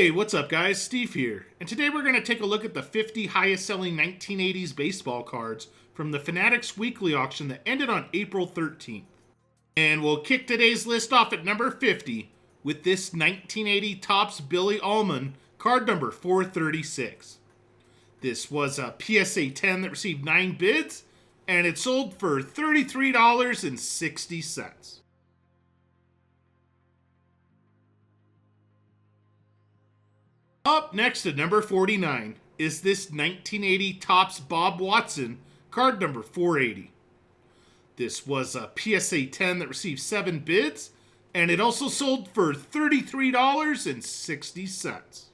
Hey, what's up, guys? Steve here, and today we're going to take a look at the 50 highest selling 1980s baseball cards from the Fanatics weekly auction that ended on April 13th. And we'll kick today's list off at number 50 with this 1980 Topps Billy Allman card number 436. This was a PSA 10 that received 9 bids, and it sold for $33.60. Up next at number 49 is this 1980 Topps Bob Watson card number 480. This was a PSA 10 that received 7 bids, and it also sold for $33.60.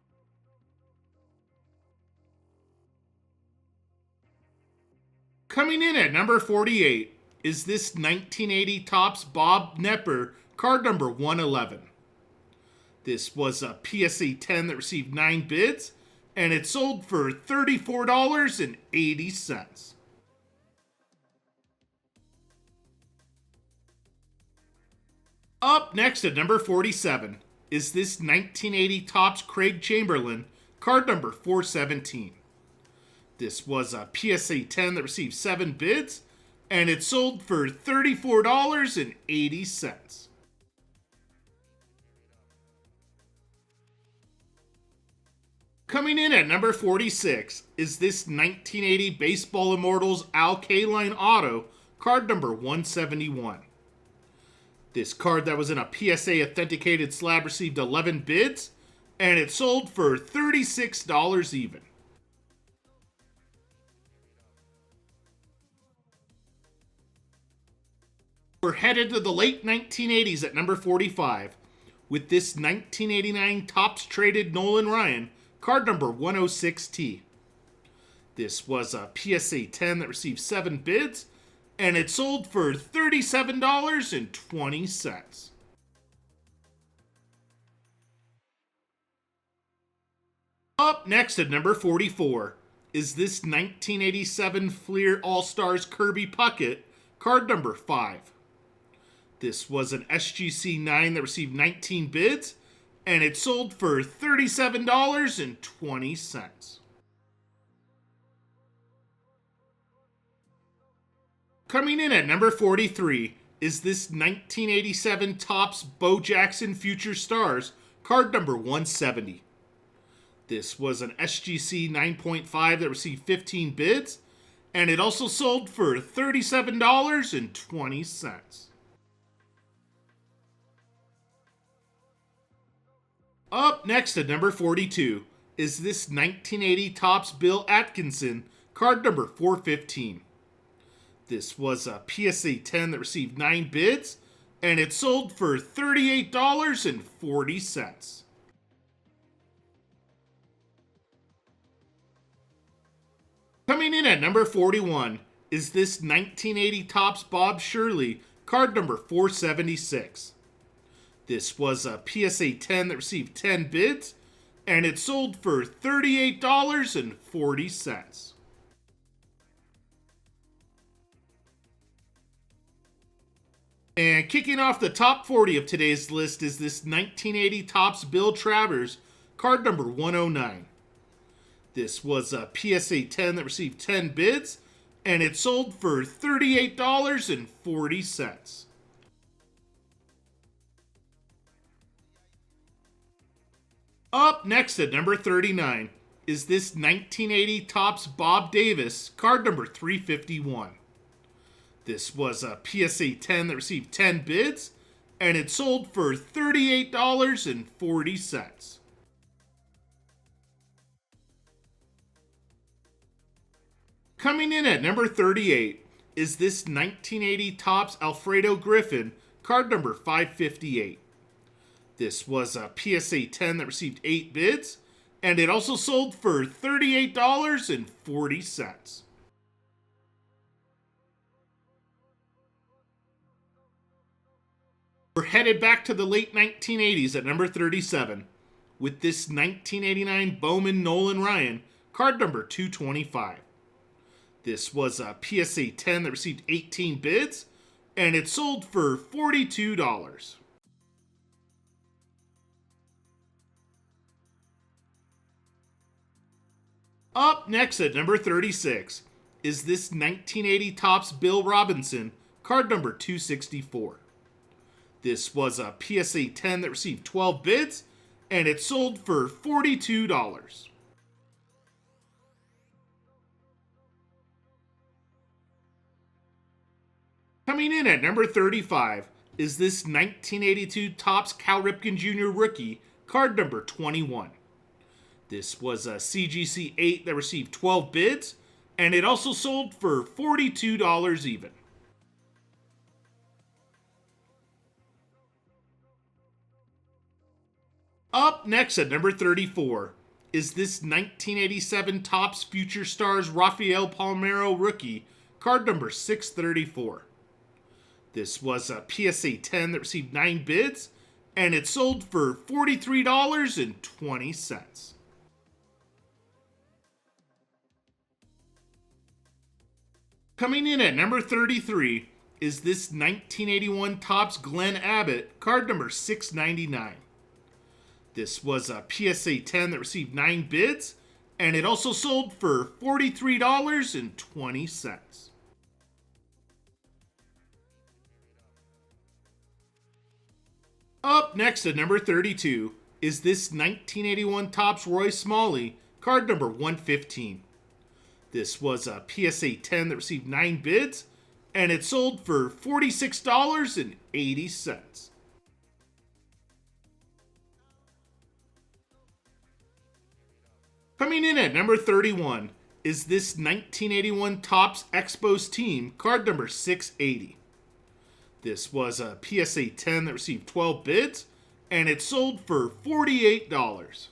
Coming in at number 48 is this 1980 Topps Bob Nepper card number 111. This was a PSA 10 that received 9 bids, and it sold for $34.80. Up next at number 47 is this 1980 Topps Craig Chamberlain, card number 417. This was a PSA 10 that received 7 bids, and it sold for $34.80. Coming in at number 46 is this 1980 Baseball Immortals Al Kaline Auto, card number 171. This card that was in a PSA authenticated slab received 11 bids, and it sold for $36 even. We're headed to the late 1980s at number 45 with this 1989 Topps Traded Nolan Ryan, card number 106T. This was a PSA 10 that received 7 bids, and it sold for $37.20. Up next at number 44 is this 1987 Fleer All-Stars Kirby Puckett, card number 5. This was an SGC 9 that received 19 bids, and it sold for $37.20. Coming in at number 43 is this 1987 Topps Bo Jackson Future Stars, card number 170. This was an SGC 9.5 that received 15 bids, and it also sold for $37.20. Up next at number 42 is this 1980 Topps Bill Atkinson, card number 415. This was a PSA 10 that received 9 bids, and it sold for $38.40. Coming in at number 41 is this 1980 Topps Bob Shirley, card number 476. This was a PSA 10 that received 10 bids, and it sold for $38.40. And kicking off the top 40 of today's list is this 1980 Topps Bill Travers, card number 109. This was a PSA 10 that received 10 bids, and it sold for $38.40. Up next at number 39 is this 1980 Topps Bob Davis, card number 351. This was a PSA 10 that received 10 bids, and it sold for $38.40. Coming in at number 38 is this 1980 Topps Alfredo Griffin, card number 558. This was a PSA 10 that received 8 bids, and it also sold for $38.40. We're headed back to the late 1980s at number 37 with this 1989 Bowman Nolan Ryan, card number 225. This was a PSA 10 that received 18 bids, and it sold for $42. Up next at number 36 is this 1980 Topps Bill Robinson, card number 264. This was a PSA 10 that received 12 bids, and it sold for $42. Coming in at number 35 is this 1982 Topps Cal Ripken Jr. rookie, card number 21. This was a CGC 8 that received 12 bids, and it also sold for $42 even. Up next at number 34 is this 1987 Topps Future Stars Rafael Palmeiro rookie, card number 634. This was a PSA 10 that received 9 bids, and it sold for $43.20. Coming in at number 33 is this 1981 Topps Glenn Abbott, card number 699. This was a PSA 10 that received 9 bids, and it also sold for $43.20. Up next at number 32 is this 1981 Topps Roy Smalley, card number 115. This was a PSA 10 that received 9 bids, and it sold for $46.80. Coming in at number 31 is this 1981 Topps Expos Team, card number 680. This was a PSA 10 that received 12 bids, and it sold for $48.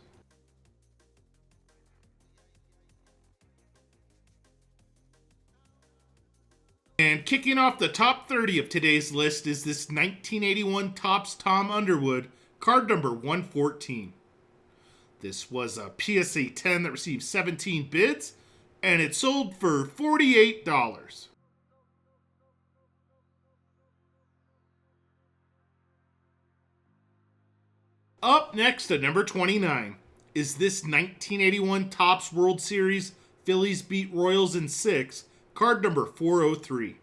And kicking off the top 30 of today's list is this 1981 Topps Tom Underwood, card number 114. This was a PSA 10 that received 17 bids, and it sold for $48. Up next at number 29 is this 1981 Topps World Series Phillies beat Royals in 6, card number 403.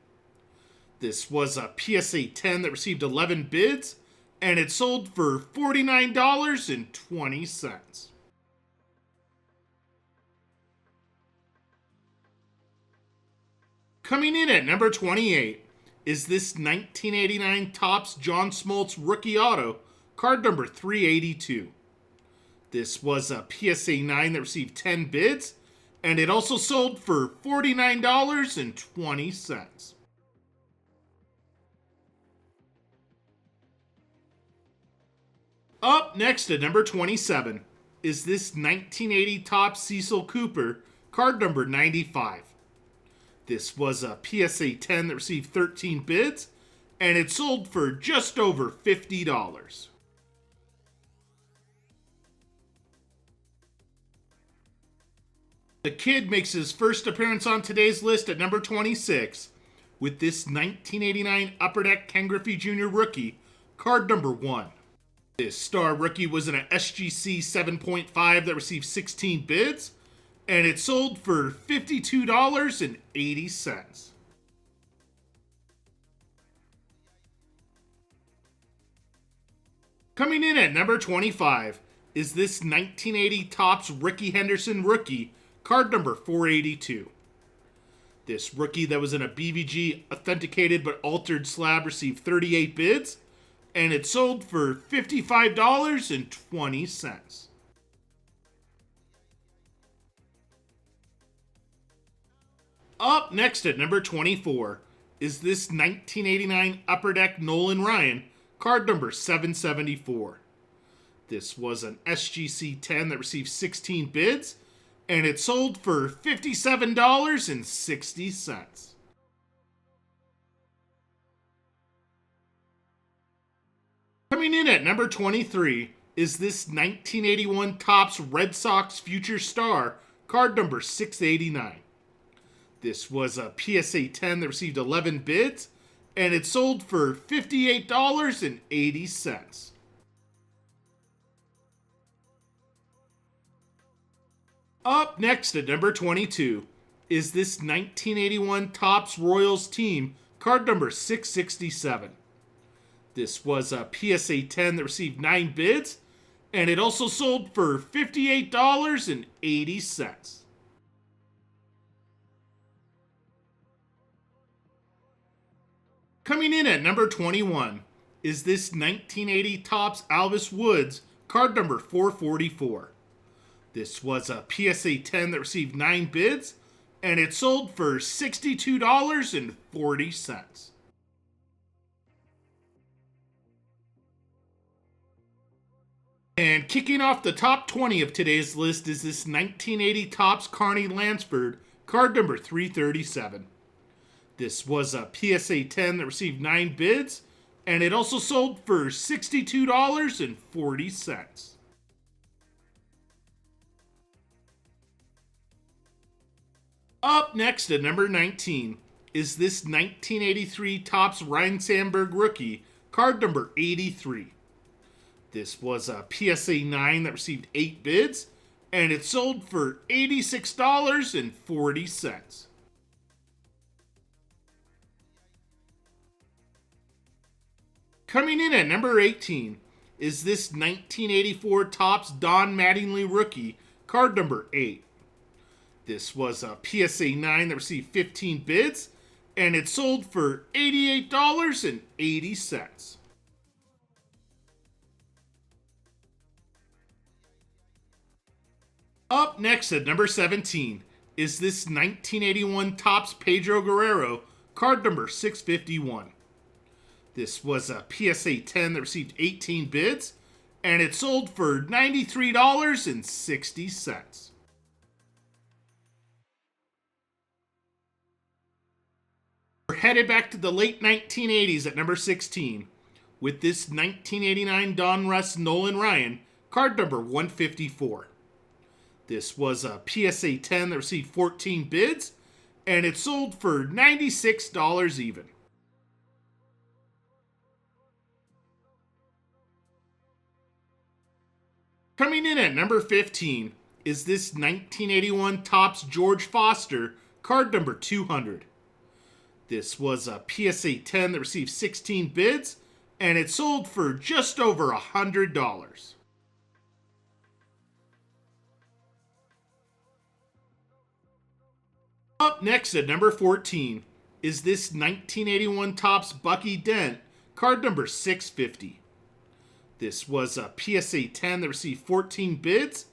This was a PSA 10 that received 11 bids, and it sold for $49.20. Coming in at number 28 is this 1989 Topps John Smoltz rookie auto, card number 382. This was a PSA 9 that received 10 bids, and it also sold for $49.20. Up next at number 27 is this 1980 Topps Cecil Cooper, card number 95. This was a PSA 10 that received 13 bids, and it sold for just over $50. The Kid makes his first appearance on today's list at number 26 with this 1989 Upper Deck Ken Griffey Jr. rookie, card number 1. This star rookie was in an SGC 7.5 that received 16 bids, and it sold for $52.80. Coming in at number 25 is this 1980 Topps Rickey Henderson rookie, card number 482. This rookie that was in a BVG authenticated but altered slab received 38 bids, and it sold for $55.20. Up next at number 24 is this 1989 Upper Deck Nolan Ryan, card number 774. This was an SGC 10 that received 16 bids, and it sold for $57.60. Coming in at number 23 is this 1981 Topps Red Sox Future Star, card number 689. This was a PSA 10 that received 11 bids, and it sold for $58.80. Up next at number 22 is this 1981 Topps Royals team, card number 667. This was a PSA 10 that received 9 bids, and it also sold for $58.80. Coming in at number 21 is this 1980 Topps Alvis Woods, card number 444. This was a PSA 10 that received 9 bids, and it sold for $62.40. And kicking off the top 20 of today's list is this 1980 Topps Carney Lansford, card number 337. This was a PSA 10 that received 9 bids, and it also sold for $62.40. Up next at number 19 is this 1983 Topps Ryan Sandberg rookie, card number 83. This was a PSA 9 that received 8 bids, and it sold for $86.40. Coming in at number 18 is this 1984 Topps Don Mattingly rookie, card number 8. This was a PSA 9 that received 15 bids, and it sold for $88.80. Up next at number 17 is this 1981 Topps Pedro Guerrero, card number 651. This was a PSA 10 that received 18 bids, and it sold for $93.60. We're headed back to the late 1980s at number 16 with this 1989 Donruss Nolan Ryan, card number 154. This was a PSA 10 that received 14 bids, and it sold for $96 even. Coming in at number 15 is this 1981 Topps George Foster, card number 200. This was a PSA 10 that received 16 bids, and it sold for just over $100. Up next at number 14 is this 1981 Topps Bucky Dent, card number 650. This was a PSA 10 that received 14 bids,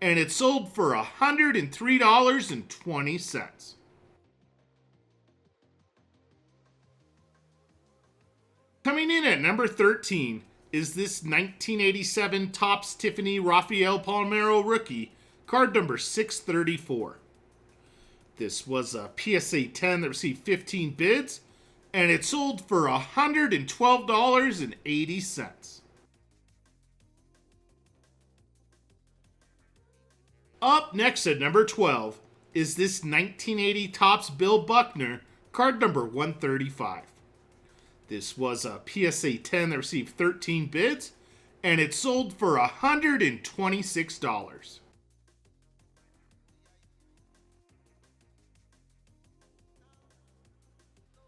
and it sold for $103.20. Coming in at number 13 is this 1987 Topps Tiffany Rafael Palmeiro rookie, card number 634. This was a PSA 10 that received 15 bids, and it sold for $112.80. Up next at number 12 is this 1980 Topps Bill Buckner, card number 135. This was a PSA 10 that received 13 bids, and it sold for $126.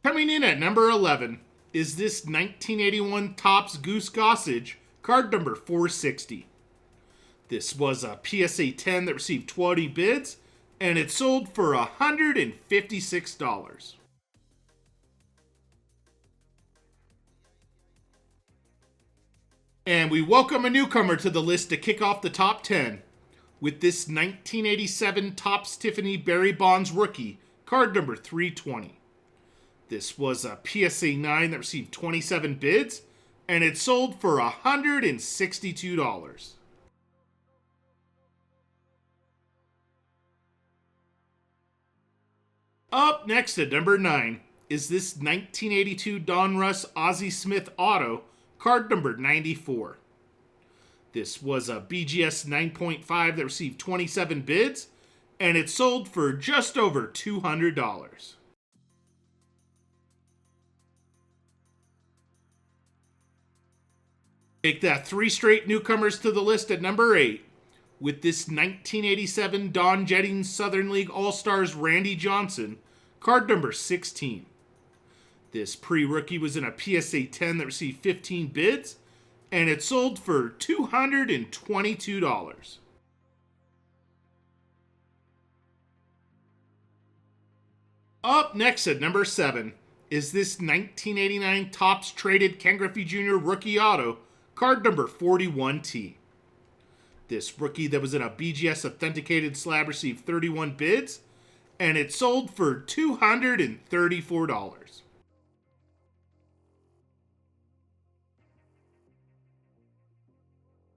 Coming in at number 11 is this 1981 Topps Goose Gossage, card number 460. This was a PSA 10 that received 20 bids, and it sold for $156. And we welcome a newcomer to the list to kick off the top 10 with this 1987 Topps Tiffany Barry Bonds rookie, card number 320. This was a PSA 9 that received 27 bids, and it sold for $162. Up next at number 9 is this 1982 Donruss Ozzie Smith auto, card number 94. This was a BGS 9.5 that received 27 bids, and it sold for just over $200. Take that, 3 straight newcomers to the list at number 8 with this 1987 Don Jennings Southern League All-Stars Randy Johnson, card number 16. This pre-rookie was in a PSA 10 that received 15 bids, and it sold for $222. Up next at number 7 is this 1989 Topps Traded Ken Griffey Jr. Rookie Auto, card number 41T. This rookie that was in a BGS authenticated slab received 31 bids, and it sold for $234.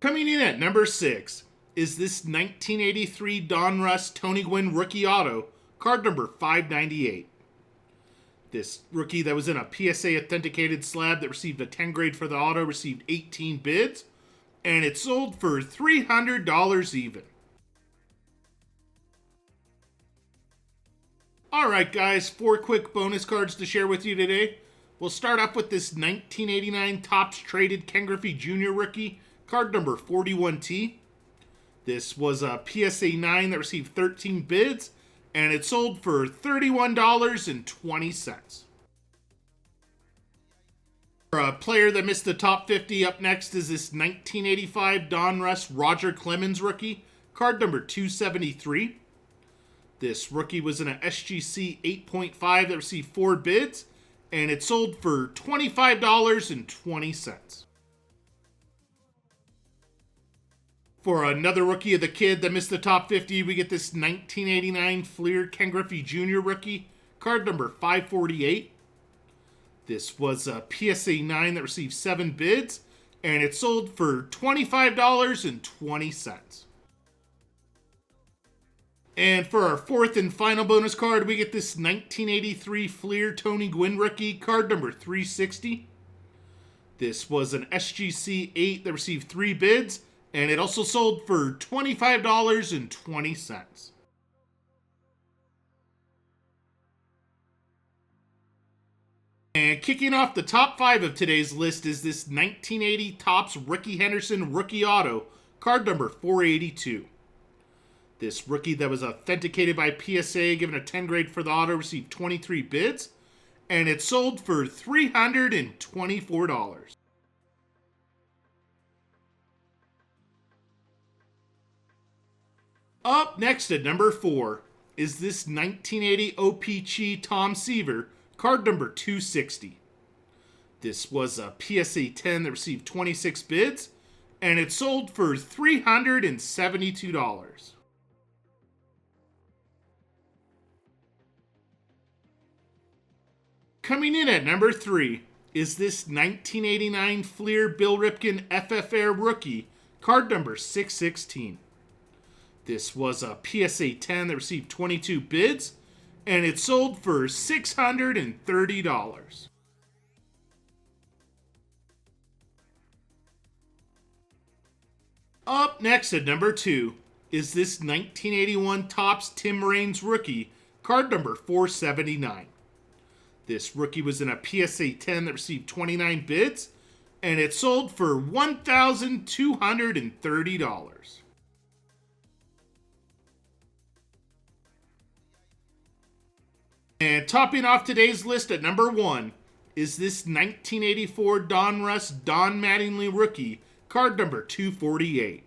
Coming in at number 6 is this 1983 Donruss Tony Gwynn Rookie Auto, card number 598. This rookie that was in a PSA authenticated slab that received a 10 grade for the auto received 18 bids, and it sold for $300 even. Alright guys, 4 quick bonus cards to share with you today. We'll start off with this 1989 Topps Traded Ken Griffey Jr. Rookie, card number 41T. This was a PSA 9 that received 13 bids, and it sold for $31.20. For a player that missed the top 50, up next is this 1985 Donruss Roger Clemens rookie, card number 273. This rookie was in an SGC 8.5 that received 4 bids, and it sold for $25.20. For another rookie of the kid that missed the top 50, we get this 1989 Fleer Ken Griffey Jr. rookie, card number 548. This was a PSA 9 that received 7 bids, and it sold for $25.20. And for our 4th and final bonus card, we get this 1983 Fleer Tony Gwynn rookie, card number 360. This was an SGC 8 that received 3 bids, and it also sold for $25.20. And kicking off the top 5 of today's list is this 1980 Topps Rickey Henderson Rookie Auto, card number 482. This rookie that was authenticated by PSA, given a 10 grade for the auto, received 23 bids, and it sold for $324. Up next at number 4 is this 1980 OPC Tom Seaver, card number 260. This was a PSA 10 that received 26 bids, and it sold for $372. Coming in at number 3 is this 1989 Fleer Bill Ripken FF Air Rookie, card number 616. This was a PSA 10 that received 22 bids, and it sold for $630. Up next at number 2 is this 1981 Topps Tim Raines rookie, card number 479. This rookie was in a PSA 10 that received 29 bids, and it sold for $1,230. And topping off today's list at number 1 is this 1984 Donruss Don Mattingly rookie, card number 248.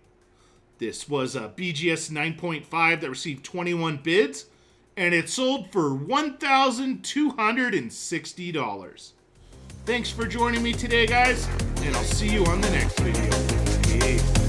This was a BGS 9.5 that received 21 bids, and it sold for $1,260. Thanks for joining me today, guys, and I'll see you on the next video. Peace.